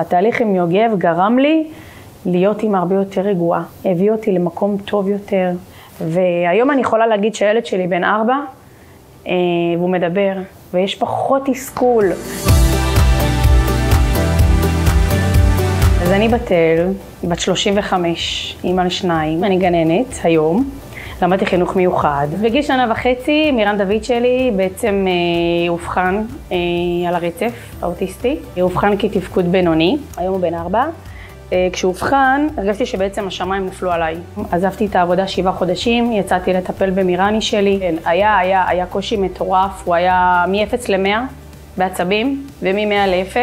התהליך עם יוגב גרם לי להיות עם הרבה יותר רגועה, הביא אותי למקום טוב יותר, והיום אני יכולה להגיד שהילד שלי בן 4, והוא מדבר, ויש פחות תסכול. אז אני בת 35, אימא לשניים, אני גננת היום, למדתי חינוך מיוחד. בגיל 1.5 שנה, מירן דוד שלי בעצם הובחן על הרצף האוטיסטי. הוא הובחן כתפקוד בינוני, היום הוא בן 4. כשהוא הובחן, הרגשתי שבעצם השמיים נפלו עליי. עזבתי את העבודה 7 חודשים, יצאתי לטפל במירני שלי. היה קושי מטורף, הוא היה מ-0 ל-100 בעצבים, ומ-100 ל-0.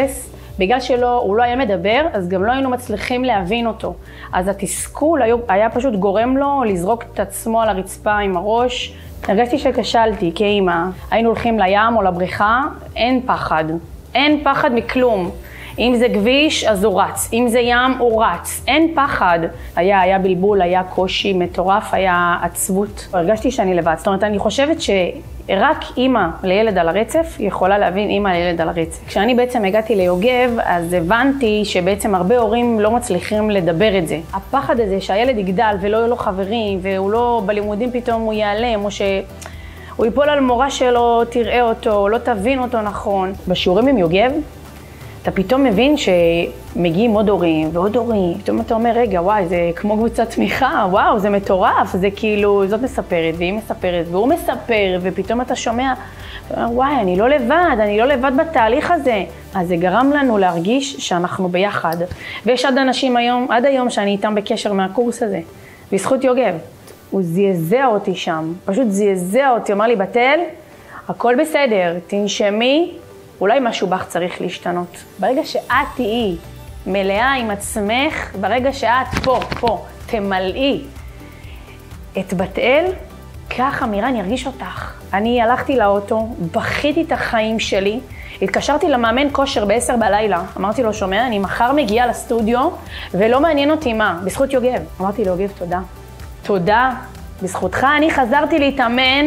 בגלל שהוא לא היה מדבר, אז גם לא היינו מצליחים להבין אותו. אז התסכול היה פשוט גורם לו לזרוק את עצמו על הרצפה עם הראש. הרגשתי שכשלתי כאימא. היינו הולכים לים או לבריכה, אין פחד. אין פחד מכלום. אם זה כביש, אז הוא רץ. אם זה ים, הוא רץ. אין פחד. היה בלבול, היה קושי מטורף, היה עצבות. הרגשתי שאני לבד. זאת אומרת, אני חושבת שרק אימא לילד על הרצף יכולה להבין אימא לילד על הרצף. כשאני בעצם הגעתי ליוגב, אז הבנתי שבעצם הרבה הורים לא מצליחים לדבר את זה. הפחד הזה שהילד יגדל ולא יהיו לו חברים, והוא לא בלימודים פתאום הוא ייעלם, או שהוא ייפול על מורה שלו, תראה אותו, לא תבין אותו נכון. בשיעורים עם יוגב, אתה פתאום מבין שמגיעים עוד הורים ועוד הורים. פתאום אתה אומר, רגע, וואי, זה כמו קבוצת תמיכה, וואו, זה מטורף. זה כאילו, זאת מספרת והיא מספרת והוא מספר, ופתאום אתה שומע, וואי, אני לא לבד בתהליך הזה. אז זה גרם לנו להרגיש שאנחנו ביחד. ויש עד היום שאני איתם בקשר מהקורס הזה, בזכות יוגב. הוא זעזע אותי שם, פשוט זעזע אותי, אמר לי, בתל, הכל בסדר, תנשמי, אולי משהו בך צריך להשתנות. ברגע שאת תהיי מלאה עם עצמך, ברגע שאת פה, תמלאי את בתל, ככה מירן ירגיש אותך. אני הלכתי לאוטו, בכיתי את החיים שלי, התקשרתי למאמן כושר ב-10 בלילה. אמרתי לו, שומע, אני מחר מגיעה לסטודיו, ולא מעניין אותי מה, בזכות יוגב. אמרתי ליוגב, תודה. תודה, בזכותך אני חזרתי להתאמן,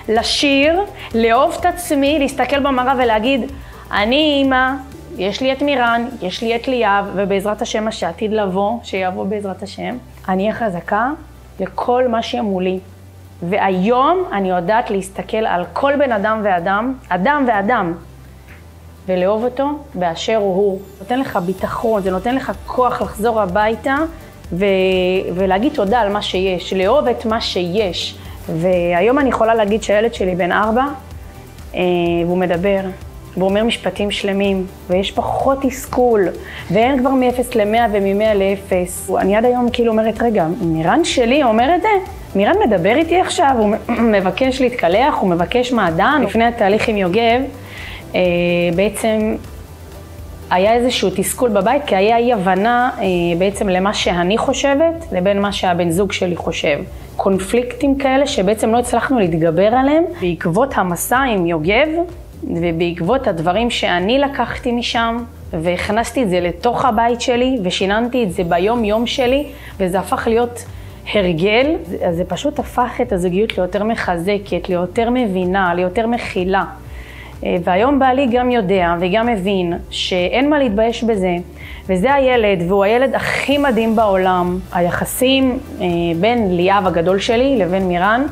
לשיר, לאהוב את עצמי, להסתכל במראה ולהגיד, אני אימא, יש לי את מירן, יש לי את ליאב, ובעזרת השם מה שעתיד לבוא, שיבוא בעזרת השם, אני אהיה חזקה לכל מה שמולי. והיום אני יודעת להסתכל על כל בן אדם ואדם, ולאהוב אותו באשר הוא. נותן לך ביטחון, זה נותן לך כוח לחזור הביתה, ולהגיד תודה על מה שיש, לאהוב את מה שיש. והיום אני יכולה להגיד שהילד שלי בן 4, והוא מדבר, והוא אומר משפטים שלמים, ויש פחות תסכול, ואין כבר מ-0 ל-100 ומ-100 ל-0. אני עד היום כאילו אומרת, רגע, מירן שלי אומר את זה? מירן מדבר איתי עכשיו, הוא מבקש להתקלח, הוא מבקש מעדן. לפני התהליך עם יוגב, בעצם היה איזשהו תסכול בבית, כי היה אי הבנה בעצם למה שאני חושבת, לבין מה שהבן זוג שלי חושב. קונפליקטים כאלה שבעצם לא הצלחנו להתגבר עליהם, בעקבות המסע עם יוגב, ובעקבות הדברים שאני לקחתי משם, והכנסתי את זה לתוך הבית שלי, ושיננתי את זה ביום יום שלי, וזה הפך להיות הרגל. אז זה פשוט הפך את הזוגיות ליותר מחזקת, ליותר מבינה, ליותר מכילה. והיום בעלי גם יודע וגם מבין שאין מה להתבייש בזה, וזה הילד, והוא הילד הכי מדהים בעולם. היחסים בין ליאב הגדול שלי לבין מירן,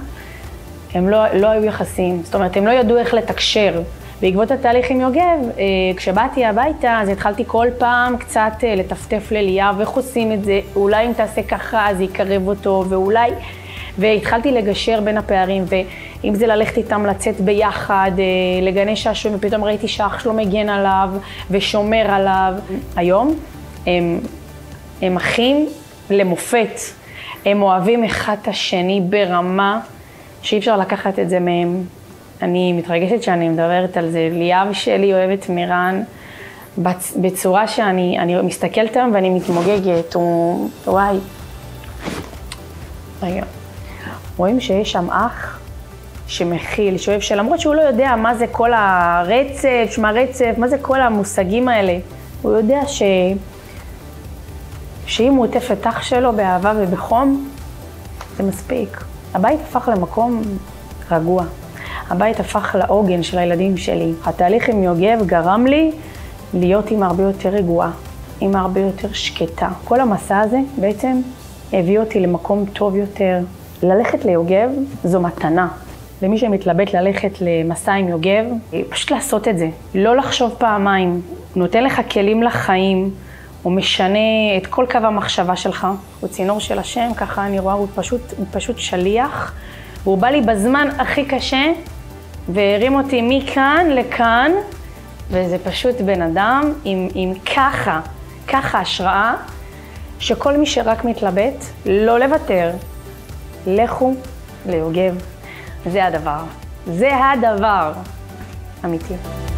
הם לא היו יחסים, זאת אומרת, הם לא ידעו איך לתקשר. בעקבות התהליך עם יוגב, כשבאתי הביתה, אז התחלתי כל פעם קצת לטפטף לליאב, איך עושים את זה, אולי אם תעשה ככה, אז יקרב אותו, והתחלתי לגשר בין הפערים, ואם זה ללכת איתם לצאת ביחד, לגני שעשועים, ופתאום ראיתי שאח שלו מגן עליו ושומר עליו. היום הם אחים למופת, הם אוהבים אחד את השני ברמה שאי אפשר לקחת את זה מהם. אני מתרגשת שאני מדברת על זה, ליאב שלי אוהבת מירן, בצורה שאני מסתכלת היום ואני מתמוגגת, וואי. רגע. רואים שיש שם אח שמכיל, שאוהב, שלמרות שהוא לא יודע מה זה כל הרצף, מה זה כל המושגים האלה, הוא יודע שאם הוא עוטף את אח שלו באהבה ובחום, זה מספיק. הבית הפך למקום רגוע. הבית הפך לעוגן של הילדים שלי. התהליך עם יוגב גרם לי להיות עם הרבה יותר רגועה. אימא הרבה יותר שקטה. כל המסע הזה בעצם הביא אותי למקום טוב יותר. ללכת ליוגב זו מתנה. למי שמתלבט ללכת למסע עם יוגב, פשוט לעשות את זה. לא לחשוב פעמיים. הוא נותן לך כלים לחיים, הוא משנה את כל קו המחשבה שלך. הוא צינור של השם, ככה אני רואה, הוא פשוט שליח. והוא בא לי בזמן הכי קשה, והרים אותי מכאן לכאן, וזה פשוט בן אדם עם ככה השראה, שכל מי שרק מתלבט, לא לוותר. לכו ליוגב. זה הדבר. אמיתי.